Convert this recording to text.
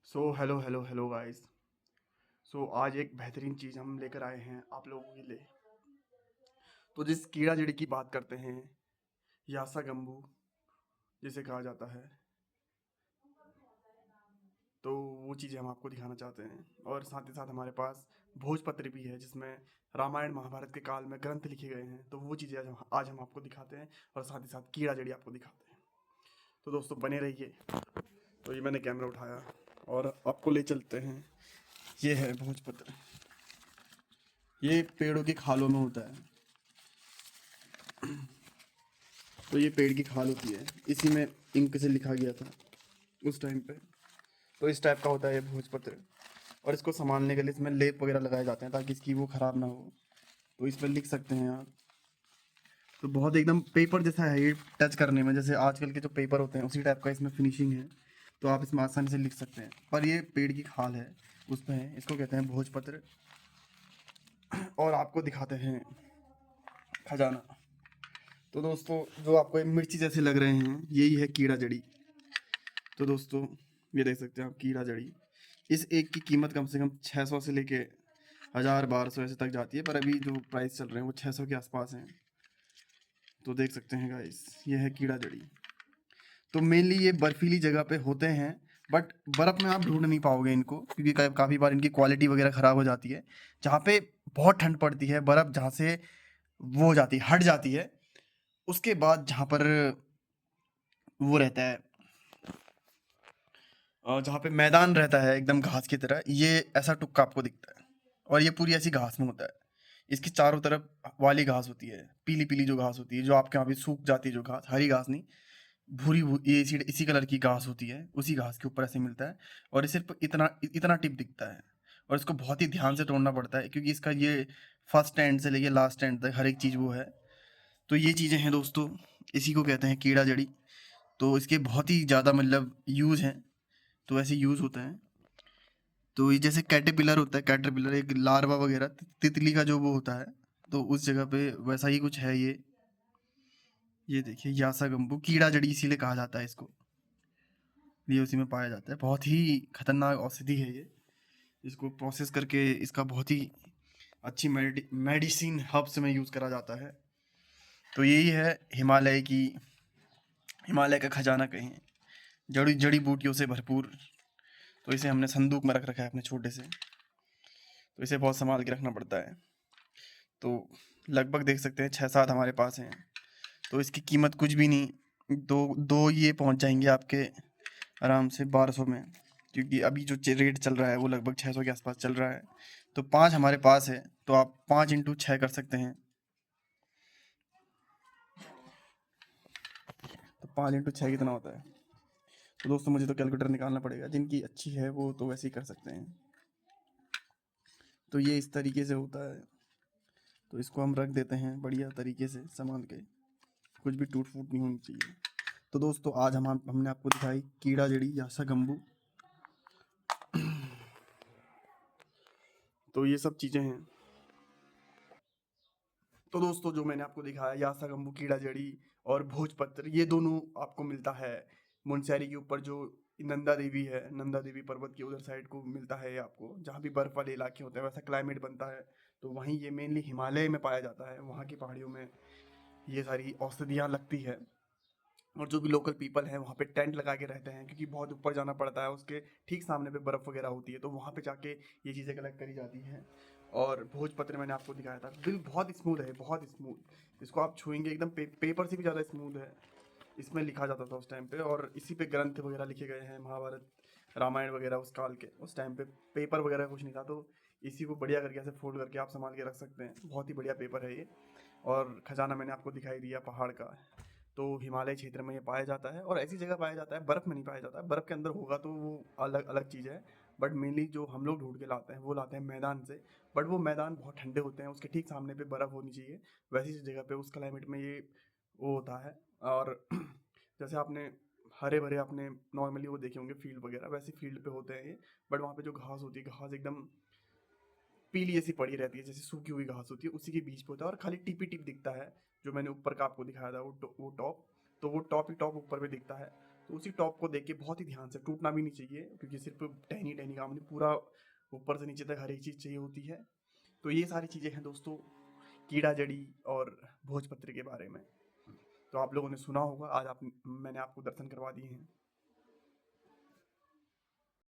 Hello hello hello guys. आज एक बेहतरीन चीज़ हम लेकर आए हैं आप लोगों के लिए। तो जिस कीड़ा जड़ी की बात करते हैं, यासा गंबू जिसे कहा जाता है, तो वो चीज़ें हम आपको दिखाना चाहते हैं। और साथ ही साथ हमारे पास भोजपत्र भी है जिसमें रामायण महाभारत के काल में ग्रंथ लिखे गए हैं, तो वो चीज़ें आज हम आपको दिखाते हैं। और साथ ही साथ कीड़ा जड़ी आपको दिखाते हैं। तो दोस्तों बने रहिए। तो ये मैंने कैमरा उठाया और आपको ले चलते हैं। ये है भोजपत्र। ये पेड़ों की खालों में होता है। तो ये पेड़ की खाल होती है, इसी में इंक से लिखा गया था उस टाइम पे। तो इस टाइप का होता है ये भोजपत्र। और इसको संभालने के लिए इसमें लेप वगैरह लगाए जाते हैं ताकि इसकी वो ख़राब ना हो। तो इस पर लिख सकते हैं आप। तो बहुत एकदम पेपर जैसा है ये, टच करने में जैसे आजकल के जो पेपर होते हैं उसी टाइप का इसमें फिनिशिंग है। तो आप इसमें आसानी से लिख सकते हैं। पर ये पेड़ की खाल है, उस पर है, इसको कहते हैं भोजपत्र। और आपको दिखाते हैं खजाना। तो दोस्तों जो आपको ये मिर्ची जैसे लग रहे हैं, यही है कीड़ा जड़ी। तो दोस्तों ये देख सकते हैं आप, कीड़ा जड़ी। इस एक की कीमत कम से कम 600 से लेके 1000 1200 ऐसे तक जाती है, पर अभी जो प्राइस चल रहे हैं वो 600 के आसपास हैं। तो देख सकते हैं गाइस, ये है कीड़ा जड़ी। तो मेनली ये बर्फीली जगह पे होते हैं, बट बर्फ़ में आप ढूंढ नहीं पाओगे इनको, क्योंकि काफ़ी बार इनकी क्वालिटी वगैरह ख़राब हो जाती है। जहाँ पे बहुत ठंड पड़ती है, बर्फ़ जहाँ से वो हो जाती है, हट जाती है, उसके बाद जहाँ पर वो रहता है, जहाँ पे मैदान रहता है एकदम घास की तरह, ये ऐसा टुक्का आपको दिखता है। और ये पूरी ऐसी घास में होता है। इसकी चारों तरफ वाली घास होती है, पीली पीली जो घास होती है, जो आपके यहाँ पे सूख जाती है, जो घास, हरी घास नहीं, ये इसी इसी कलर की घास होती है, उसी घास के ऊपर ऐसे मिलता है। और ये सिर्फ इतना इतना टिप दिखता है। और इसको बहुत ही ध्यान से तोड़ना पड़ता है, क्योंकि इसका ये फर्स्ट एंड से लेके लास्ट एंड तक हर एक चीज़ वो है। तो ये चीज़ें हैं दोस्तों, इसी को कहते हैं कीड़ा जड़ी। तो इसके बहुत ही ज़्यादा मतलब यूज़ हैं। तो ऐसे यूज़ होता है। तो ये जैसे कैटरपिलर होता है, कैटरपिलर एक लार्वा वगैरह, तितली का जो वो होता है, तो उस जगह पे वैसा ही कुछ है ये। ये देखिए, यासा गंबू कीड़ा जड़ी इसीलिए कहा जाता है इसको। ये उसी में पाया जाता है। बहुत ही खतरनाक औषधि है ये। इसको प्रोसेस करके इसका बहुत ही अच्छी मेडिसिन हर्ब्स में यूज़ करा जाता है। तो यही है हिमालय का खजाना कहें, जड़ी जड़ी बूटियों से भरपूर। तो इसे हमने संदूक में रख रखा है अपने छोटे से। तो इसे बहुत संभाल के रखना पड़ता है। तो लगभग देख सकते हैं 6 7 हमारे पास हैं। तो इसकी कीमत कुछ भी नहीं, दो दो ये पहुंच जाएंगे आपके आराम से 1200 में। क्योंकि अभी जो रेट चल रहा है वो लगभग 600 के आसपास चल रहा है। तो 5 हमारे पास है, तो आप 5 × 6 कर सकते हैं। तो 5 × 6 कितना होता है? तो दोस्तों मुझे तो कैलकुलेटर निकालना पड़ेगा, जिनकी अच्छी है वो तो वैसे ही कर सकते हैं। तो ये इस तरीके से होता है। तो इसको हम रख देते हैं बढ़िया तरीके से संभाल के, कुछ भी टूट फूट नहीं होनी चाहिए। तो दोस्तों आज हमने आपको दिखाई कीड़ा जड़ी यासा गंबू। तो ये सब चीज़ें हैं। तो दोस्तों जो मैंने आपको दिखाया, यासा गंबू, कीड़ा जड़ी और भोजपत्र, ये दोनों आपको मिलता है मुनस्यारी के ऊपर। जो नंदा देवी है, नंदा देवी पर्वत की उधर साइड को मिलता है ये आपको, जहाँ भी बर्फ वाले इलाके होते हैं, वैसा क्लाइमेट बनता है। तो वहीं ये मेनली हिमालय में पाया जाता है, वहाँ की पहाड़ियों में ये सारी औषधियाँ लगती है। और जो भी लोकल पीपल हैं वहाँ पे टेंट लगा के रहते हैं, क्योंकि बहुत ऊपर जाना पड़ता है, उसके ठीक सामने पे बर्फ़ वगैरह होती है, तो वहाँ पे जाके ये चीज़ें कलेक्ट करी जाती हैं। और भोजपत्र मैंने आपको दिखाया था, दिल बहुत स्मूथ है, बहुत स्मूथ। इसको आप छुएंगे एकदम पेपर से भी ज़्यादा स्मूथ है। इसमें लिखा जाता था उस टाइम पे, और इसी पे ग्रंथ वगैरह लिखे गए हैं, महाभारत रामायण वगैरह उस काल के। उस टाइम पे पेपर वगैरह कुछ नहीं था, तो इसी को बढ़िया करके ऐसे फोल्ड करके आप संभाल के रख सकते हैं। बहुत ही बढ़िया पेपर है ये। और खजाना मैंने आपको दिखाई दिया पहाड़ का। तो हिमालय क्षेत्र में ये पाया जाता है, और ऐसी जगह पाया जाता है, बर्फ़ में नहीं पाया जाता है। बर्फ़ के अंदर होगा तो वो अलग अलग चीज़ है। बट मेनली जो हम लोग ढूंढ के लाते हैं वो लाते हैं मैदान से। बट वो मैदान बहुत ठंडे होते हैं, उसके ठीक सामने पे बर्फ़ होनी चाहिए। वैसी जगह पे उस क्लाइमेट में ये वो होता है। और जैसे आपने हरे भरे आपने नॉर्मली वो देखे होंगे फील्ड वगैरह, वैसे फील्ड पे होते हैं ये। बट वहाँ पे जो घास होती है, घास एकदम पीली ऐसी पड़ी रहती है, जैसे सूखी हुई घास होती है, उसी के बीच पे होता है। और खाली टिप ही टिप दिखता है, जो मैंने ऊपर का आपको दिखाया था वो टॉप। तो वो टॉप ही टॉप ऊपर पे दिखता है। तो उसी टॉप को देख के बहुत ही ध्यान से, टूटना भी नहीं चाहिए क्योंकि सिर्फ टहनी टहनी काम नहीं, पूरा ऊपर से नीचे तक हर एक चीज़ चाहिए होती है। तो ये सारी चीज़ें हैं दोस्तों कीड़ा जड़ी और भोजपत्र के बारे में। तो आप लोगों ने सुना होगा, आज मैंने आपको दर्शन करवा दिए हैं।